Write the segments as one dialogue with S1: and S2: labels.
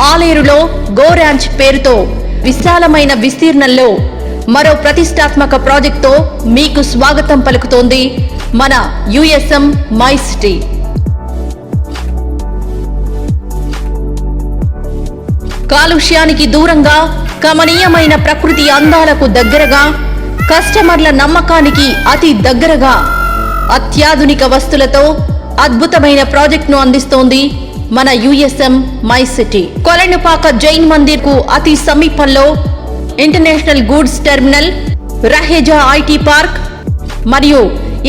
S1: ఆలేరులో go ranch పేరుతో విశాలమైన విస్తీర్ణంలో మరో ప్రతిష్టాత్మక ప్రాజెక్టుతో మీకు స్వాగతం పలుకుతోంది మన యుఎస్ఎం మై సిటీ. కాలుష్యానికి దూరంగా, కమనీయమైన ప్రకృతి అందాలకు దగ్గరగా, కస్టమర్ల నమ్మకానికి అతి దగ్గరగా అత్యాధునిక వస్తువులతో అద్భుతమైన ప్రాజెక్టును అందిస్తోంది మన USM my city. Kolanupaka Jain Mandir కు అతి సమీపంలో international goods terminal, Raheja IT park మరియు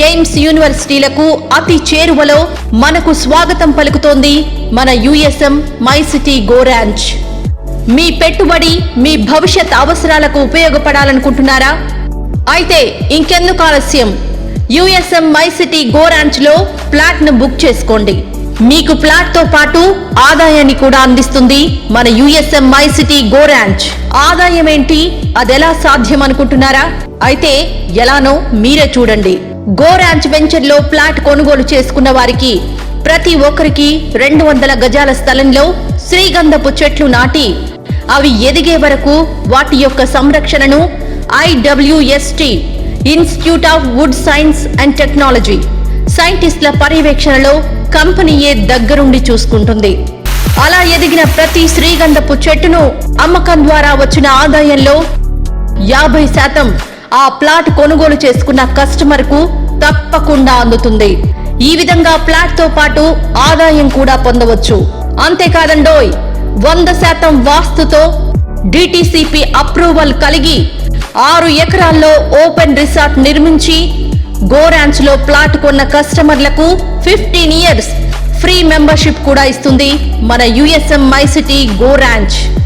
S1: ఎయిమ్స్ యూనివర్సిటీలకు అతి చేరువలో మనకు స్వాగతం పలుకుతోంది మన USM my city go ranch. మీ పెట్టుబడి మీ భవిష్యత్ అవసరాలకు ఉపయోగపడాలనుకుంటున్నారా? అయితే ఇంకెందుకు ఆలస్యం, USM my city go ranch లో ప్లాట్ ను బుక్ చేసుకోండి. మీకు ప్లాట్ తో పాటు ఆదాయాన్ని కూడా అందిస్తుంది మన USM my city go ranch. ఆదాయం ఏంటి, అదెలా సాధ్యం అనుకుంటున్నారా? అయితే ఎలానో మీరే చూడండి. గో ర్యాంచ్ వెంచర్ లో ప్లాట్ కొనుగోలు చేసుకున్న వారికి ప్రతి ఒక్కరికి 200 గజాల స్థలంలో శ్రీగంధపు చెట్లు నాటి అవి ఎదిగే వరకు వాటి యొక్క సంరక్షణను IWST institute of wood science and technology సైంటిస్టుల పర్యవేక్షణలో కంపెనీయే దగ్గరుండి చూసుకుంటుంది. అలా ఎదిగిన ప్రతి శ్రీగంధపు చెట్టును అమ్మకం ద్వారా వచ్చిన ఆదాయంలో 50% ఆ ప్లాట్ కొనుగోలు చేసుకున్న కస్టమర్ కు తప్పకుండా అందుతుంది. ఈ విధంగా ప్లాట్ తో పాటు ఆదాయం కూడా పొందవచ్చు. అంతేకాదండోయ్, 100% వాస్తుతో డిటిసిపి అప్రూవల్ కలిగి 6 ఎకరాల్లో ఓపెన్ రిసార్ట్ నిర్మించి గో ర్యాంచ్ లో ప్లాట్ కొన్న కస్టమర్లకు 15 years ఫ్రీ మెంబర్షిప్ కూడా ఇస్తుంది మన USM my city go ranch.